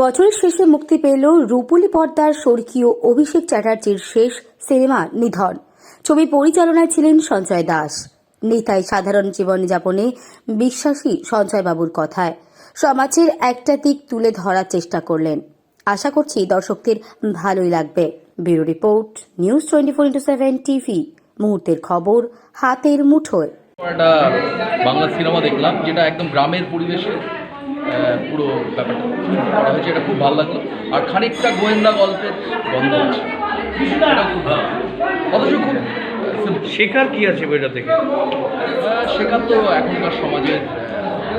বছরের শেষে মুক্তি পেল রূপলী পর্দার স্বর্গীয় অভিষেক চ্যাটার্জির শেষ সিনেমা নিধন। ছবি পরিচালনায় ছিলেন সঞ্জয় দাস। নিতাই সাধারণ জীবনযাপনে বিশ্বাসী সঞ্জয়বাবুর কথায় সমাজের একটা দিক তুলে ধরার চেষ্টা করলেন। আশা করছি দর্শকদের ভালোই লাগবে। Bureau report, news 24/7 TV. মুহূর্তের খবর হাতের মুঠোয়। একটা বাংলা সিনেমা দেখলাম যেটা একদম গ্রামের পরিবেশে পুরো ব্যাপারটা করা হয়েছে। এটা খুব ভালো লাগলো। আর খানিকটা গোয়েন্দা গল্পের গন্ধ আছে, এটাও খুব ভালো। অথচ খুব শেখার কি আছে বইটা থেকে? শেখার তো এখনকার সমাজের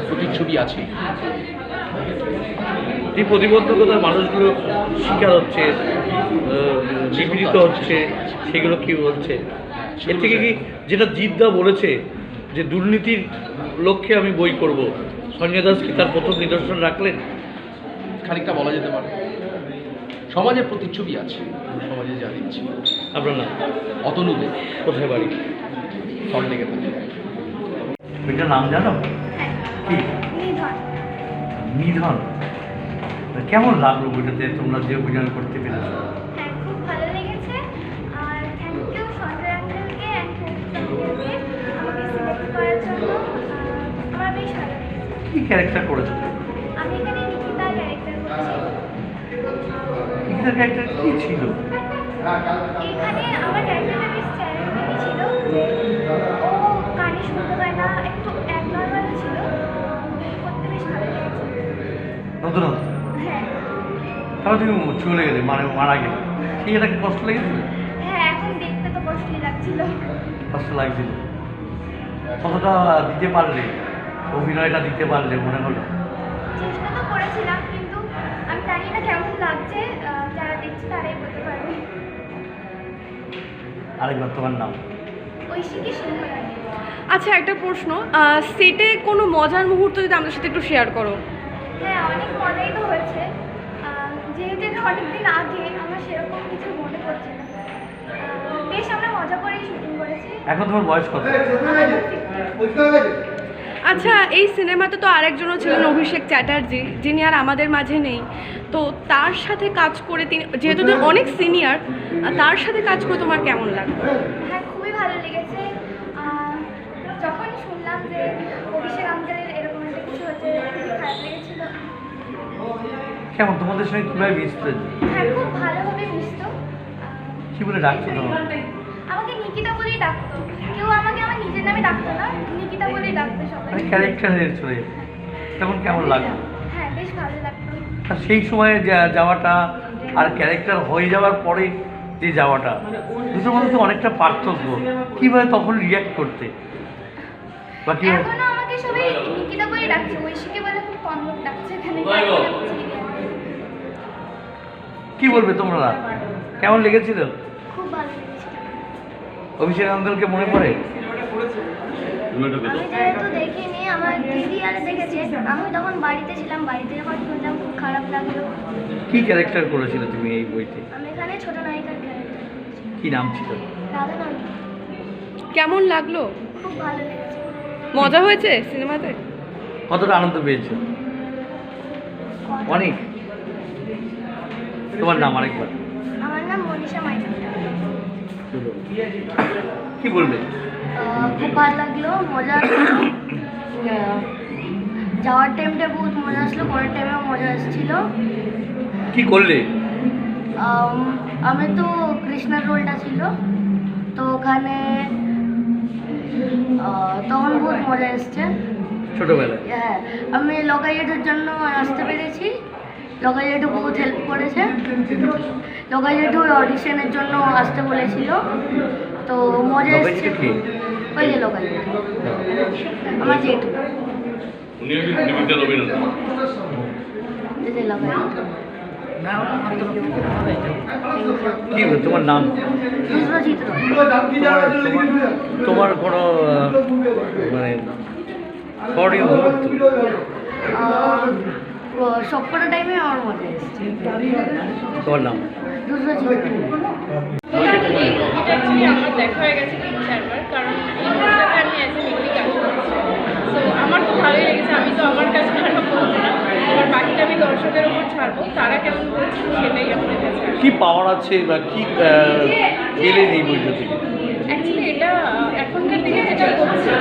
প্রতিচ্ছবি আছে। যে প্রতিবন্ধকতার মানুষগুলো শিকার হচ্ছে, নিপীড়িত হচ্ছে, সেগুলো কি বলছে? এর থেকে কি যেটা জিদ্দা বলেছে যে দুর্নীতির লক্ষ্যে আমি বই করব, সঞ্জয় দাস কি তার প্রথম নিদর্শন রাখলেন? খানিকটা বলা যেতে পারে। সমাজের প্রতিচ্ছবি আছে, সমাজে যা দিচ্ছি। আপনার নাম? অতনু দে। কোথায় বাড়ি? সল্টলেকে থাকে। বইটার নাম জানো কি? নিধন। কেমন লাগলো বইটাতে তোমরা যে অভিনয় করতে পেরেছো? খুব ভালো লেগেছে। আর থ্যাংক ইউ সঞ্জয় আঙ্কেলকে আমাকে সিলেক্ট করার জন্য। আমার বেশ ভালো লেগেছে। কি ক্যারেক্টার করেছো? আমি এখানে নিকিতা ক্যারেক্টার করছি। নিকিতার ক্যারেক্টার কি ছিল? এখানে আমার ক্যারেক্টারটা বেশ চ্যালেঞ্জিং ছিল। ও কানে শুনতে পায় না, একটু অ্যাবনর্মাল ছিল। করতে বেশ ভালো লেগেছে। নতুন হ্যাঁ তাহলে তুমি চলে গেলে, মানে মারা গেলে, সেই এটাকে কষ্ট লেগেছিল? হ্যাঁ, এখন দেখতে তো কষ্টই লাগছিল। কষ্ট লাগছিল। কতটা দিতে পারলে, অভিনয়টা দিতে পারলে মনে হলো? চেষ্টা তো করেছিলাম, কিন্তু আমি জানি না কেমন লাগছে। যারা দেখছে তারাই বলতে পারবে। আরেকবার তোমার নাম? ঐশিকী সিংহরানী। আচ্ছা, একটা প্রশ্ন, সেটে কোনো মজার মুহূর্ত যদি আমাদের সাথে একটু শেয়ার করো। হ্যাঁ, অনেক মজাই তো হয়েছে। যেহেতু এটা অনেকদিন আগে, আমার সেরকম কিছু মনে পড়ছে না। বেশ আমরা মজা করেই শুটিং করেছি। এখন তোমার বয়স কত? আমার 50। আচ্ছা, এই সিনেমাতে তো আরেকজনও ছিলেন অভিষেক চ্যাটার্জি, যিনি আর আমাদের মাঝে নেই। তো তার সাথে কাজ করে তিনি যেহেতু তিনি অনেক সিনিয়র, তার সাথে কাজ করে তোমার কেমন লাগলো? হ্যাঁ, খুবই ভালো লেগেছে। যখন শুনলাম যে অভিষেক আঙ্কেলের এরকম একটা কিছু হচ্ছে, খুবই খারাপ লেগেছিল। কেমন তোমাদের সঙ্গে কীভাবে মিশতে? হ্যাঁ, খুব ভালোভাবে মিশত। কী বলে ডাকছো তোমার? আমাকে নিকিতা বলেই ডাকতো। কেউ আমাকে আমার নিজের নামে ডাকতো না, নিকিতা বলেই ডাকতো সবাই। মানে ক্যারেক্টারের চলে তেমন কেমন লাগলো? হ্যাঁ, বেশ ভালো লাগতো। আর সেই সময়ে যাওয়াটা আর ক্যারেক্টার হয়ে যাওয়ার পরে যে যাওয়াটা, দুটোর মধ্যে তো অনেকটা পার্থক্য। কীভাবে তখন রিয়্যাক্ট করতে? বা কি এখনো আমাকে সবাই নিকিতা বলেই ডাকছে, ঐশীকে বলে খুব কম লোক ডাকছে এখানে। কি বলবে তোমরা? কেমন লেগেছিল? খুব ভালো লেগেছে। অভিষেক আঙ্কেলকে মনে পড়ে? আমি যেহেতু দেখিনি, আমার দিদি আর দেখেছে। আমি তখন বাড়িতে ছিলাম, বাড়িতে যখন শুনলাম খুব খারাপ লাগলো। কি ক্যারেক্টার করেছিল তুমি এই বইতে? আমি এখানে ছোট নায়িকার ক্যারেক্টার। কি নাম ছিল? রাধা নাম। কেমন লাগলো? খুব ভালো লেগেছে। মজা হয়েছে সিনেমাতে? কতটা আনন্দ পেয়েছো? অনেক। তোমার নাম আরেকবার? আমার নাম মনীষা মাইতি। কি বলবে? খুব ভালো লাগলো, মজা যাওয়ার টাইমটা বহুত মজা আসলো, পরের টাইমেও মজা আসছিল। কি করলে? আমি তো কৃষ্ণার রোলটা ছিল, তো ওখানে তখন বহুত মজা এসছে। ছোটবেলায়? হ্যাঁ, আমি লকাইয়েটের জন্য আসতে পেরেছি। লকাইয়েটু বহুত হেল্প করেছে। লকাইয়েটু অডিশনের জন্য আসতে বলেছিল, তো মজা এসছে। ওই যে লকাইয়েট আমার জেঠু। কি তোমার নাম? তোমার কোনো মানে সবকটা টাইমে আমার মজা এসছে। তোমার নাম? আমার দেখা হয়ে গেছে 3-4 বার, কারণ এই মুভিটাতে আমি অ্যাজ এ মেকলি কাজ করেছি। সো আমার তো ভালোই লেগেছে। আমি তো আমার কাছে খারাপ বলবো না, এবার বাকিটা আমি দর্শকের ওপর ছাড়বো। কি পাওয়ার আছে বা কি পেলেন এই বইটা থেকে? অ্যাকচুয়ালি এটা এখনকার দিনে যেটা হচ্ছে,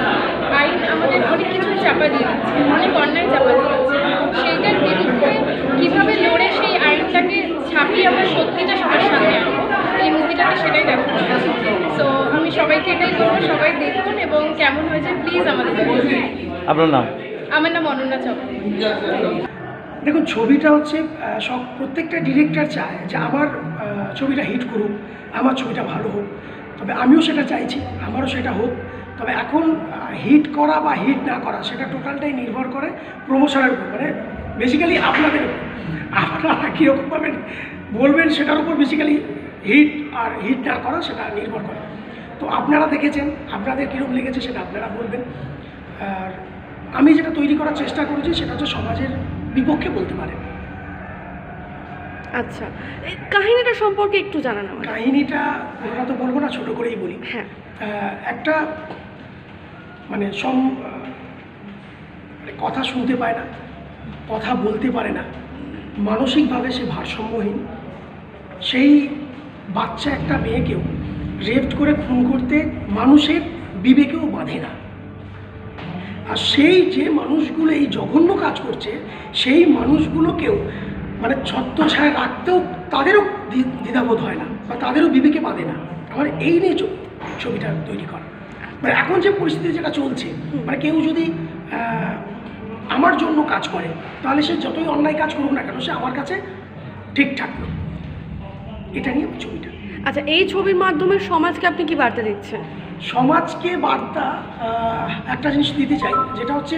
আইন আমাদের অনেক কিছু চাপা দিয়ে দিচ্ছে, অনেক অন্যায় চাপা দিয়ে দিচ্ছে। সেইটার বিরুদ্ধে কীভাবে লড়ে সেই আইনটাকে ছাপিয়ে আমরা সত্যিটা সবার সামনে আনবো, এই মুভিটাতে সেটাই দেখানো হয়েছে। সো আমি সবাইকে এটাই বলবো, সবাই দেখুন এবং কেমন হয়েছে প্লিজ আমাদের বলুন। আপনার নাম? আমার নাম অনন্যা চক্রবর্তী। দেখুন, ছবিটা হচ্ছে সব প্রত্যেকটা ডিরেক্টর চায় যে আমার ছবিটা হিট করুক, আমার ছবিটা ভালো হোক। তবে আমিও সেটা চাইছি, আমারও সেটা হোক। তবে এখন হিট করা বা হিট না করা সেটা টোটালটাই নির্ভর করে প্রমোশনের উপর, মানে বেসিক্যালি আপনাদের উপর। আপনারা কীরকমভাবে বলবেন সেটার উপর বেসিক্যালি হিট আর হিট না করা সেটা নির্ভর করে। তো আপনারা দেখেছেন, আপনাদের কীরকম লেগেছে সেটা আপনারা বলবেন। আর আমি যেটা তৈরি করার চেষ্টা করেছি সেটা হচ্ছে সমাজের বিপক্ষে বলতে পারে। আচ্ছা, এই কাহিনীটা সম্পর্কে একটু জানান আমাকে। কাহিনীটা পুরোটা তো বলবো না, ছোট করেই বলি। হ্যাঁ। একটা মানে কথা শুনতে পায় না, কথা বলতে পারে না, মানসিকভাবে সে ভারসাম্যহীন। সেই বাচ্চা একটা মেয়েকেও রেপ করে খুন করতে মানুষের বিবেকেও বাঁধে না। আর সেই যে মানুষগুলো এই জঘন্য কাজ করছে সেই মানুষগুলোকেও মানে ছত্রছায়া রাখতেও তাদেরও দ্বিধাবোধ হয় না বা তাদেরও বিবেকে বাঁধে না। আমার এই নিয়ে ছবিটা তৈরি করা। মানে এখন যে পরিস্থিতি যেটা চলছে, মানে কেউ যদি আমার জন্য কাজ করে তাহলে সে যতই অন্যায় কাজ করুক না কেন সে আমার কাছে ঠিকঠাক নয়। এটা নিয়ে ছবিটা। আচ্ছা, এই ছবির মাধ্যমে সমাজকে আপনি কি বার্তা দিচ্ছেন? সমাজকে বার্তা একটা জিনিস দিতে চাই, যেটা হচ্ছে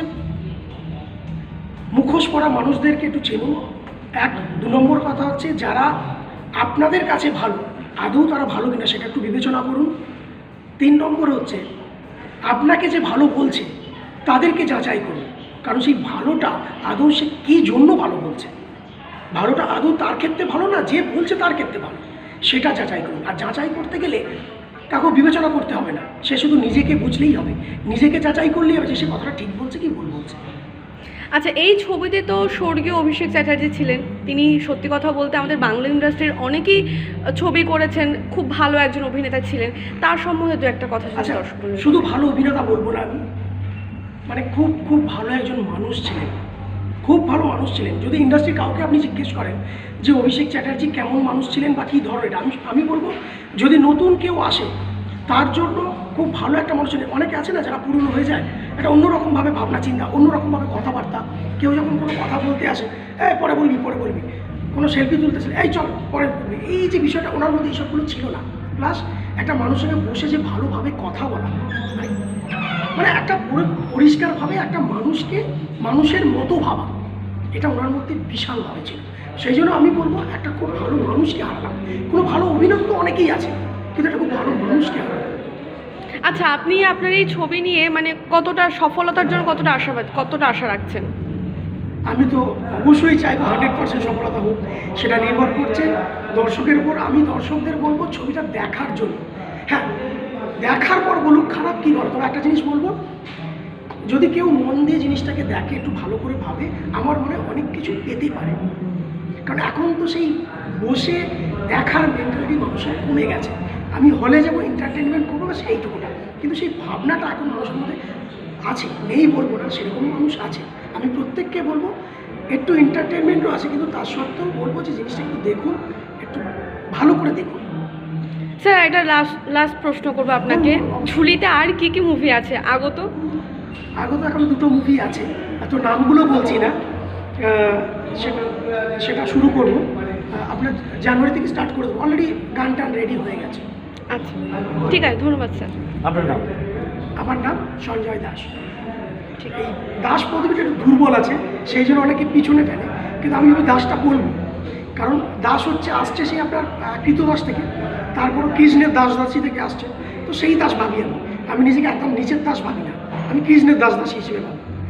মুখোশ পরা মানুষদেরকে একটু চেনুন। 1, 2 নম্বর কথা হচ্ছে যারা আপনাদের কাছে ভালো, আদৌ তারা ভালো কিনা সেটা একটু বিবেচনা করুন। 3 নম্বর হচ্ছে আপনাকে যে ভালো বলছে তাদেরকে যাচাই করুন, কারণ সেই ভালোটা আদৌ সে কী জন্য ভালো বলছে, ভালোটা আদৌ তার ক্ষেত্রে ভালো না যে বলছে তার ক্ষেত্রে ভালো, সেটা যাচাই করুন। আর যাচাই করতে গেলে কাউকে বিবেচনা করতে হবে না, সে শুধু নিজেকে বুঝলেই হবে, নিজেকে যাচাই করলেই হবে যে সে কথাটা ঠিক বলছে কি ভুল বলছে। আচ্ছা, এই ছবিতে তো স্বর্গীয় অভিষেক চ্যাটার্জি ছিলেন। তিনি সত্যি কথা বলতে আমাদের বাংলা ইন্ডাস্ট্রির অনেকেই ছবি করেছেন, খুব ভালো একজন অভিনেতা ছিলেন। তার সম্বন্ধে দু একটা কথা আচ্ছা, দর্শক শুধু ভালো অভিনেতা বলবো না আমি, মানে খুব খুব ভালো একজন মানুষ ছিলেন, খুব ভালো মানুষ ছিলেন। যদি ইন্ডাস্ট্রির কাউকে আপনি জিজ্ঞেস করেন যে অভিষেক চ্যাটার্জি কেমন মানুষ ছিলেন বা কী ধরনের, আমি বলবো যদি নতুন কেউ আসে তার জন্য খুব ভালো একটা মানুষ ছিলেন। অনেকে আছে না যারা পুরনো হয়ে যায়, একটা অন্যরকমভাবে ভাবনা চিন্তা, অন্যরকমভাবে কথাবার্তা। কেউ যখন কোনো কথা বলতে আসে, পরে বলবি, কোনো সেলফি তুলতেছিল, এই চল পরে বলবি, এই যে বিষয়টা ওনার মধ্যে এইসবগুলো ছিল না। প্লাস একটা মানুষের সঙ্গে বসে যে ভালোভাবে কথা বলা, মানে একটা পরিষ্কারভাবে একটা মানুষকে মানুষের মতো ভাবা, এটা ওনার মধ্যে বিশালভাবে ছিল। সেই জন্য আমি বলবো একটা খুব ভালো মানুষকে হারালাম। কোনো ভালো অভিনেতা তো অনেকেই আছে, কিন্তু একটা খুব ভালো মানুষকে হারালাম। আচ্ছা, আপনি আপনার এই ছবি নিয়ে মানে কতটা সফলতার জন্য কতটা আশা রাখছেন? আমি তো অবশ্যই চাইবো 100% সফলতা হোক, সেটা নির্ভর করছে দর্শকের উপর। আমি দর্শকদের বলবো ছবিটা দেখার জন্য, হ্যাঁ দেখার পর বলুক খারাপ কী বলো, তবে একটা জিনিস বলবো, যদি কেউ মন দিয়ে জিনিসটাকে দেখে, একটু ভালো করে ভাবে, আমার মনে হয় অনেক কিছু পেতে পারে। কারণ এখন তো সেই বসে দেখার মেন্টালিটি মানুষের কমে গেছে। আমি হলে যাবো, এন্টারটেনমেন্ট করবো, সেইটুকুটা, কিন্তু সেই ভাবনাটা এখন মানুষের মধ্যে আছে, নেই বলবো না, সেরকম মানুষ আছে। আমি প্রত্যেককে বলবো একটু এন্টারটেনমেন্টও আছে, কিন্তু তার সত্ত্বেও বলবো যে জিনিসটা একটু দেখুন, একটু ভালো করে দেখুন। স্যার, এটা লাস্ট প্রশ্ন করবো আপনাকে, ঝুলিতে আর কি কি মুভি আছে আগত? এখন 2টো মুভি আছে, এত নামগুলো বলছি না, সেটা শুরু করবো আপনার জানুয়ারি থেকে স্টার্ট করে দেবো। অলরেডি গান টান রেডি হয়ে গেছে। আচ্ছা, ঠিক আছে, ধন্যবাদ স্যার। আপনার নাম? আমার নাম সঞ্জয় দাস। এই দাস পদবিটা একটু দুর্বল আছে, সেই জন্য অনেকে পিছনে ফেলে, কিন্তু আমি দাসটা বলবো, কারণ দাস হচ্ছে আসছে সেই আপনার কৃতদাস থেকে, তারপর কৃষ্ণের দাসী থেকে আসছে, তো সেই দাস ভাবি আমি নিজেকে একদম নিচের দাস ভাবি না, আমি কৃষ্ণের দাসী হিসেবে ভাবি।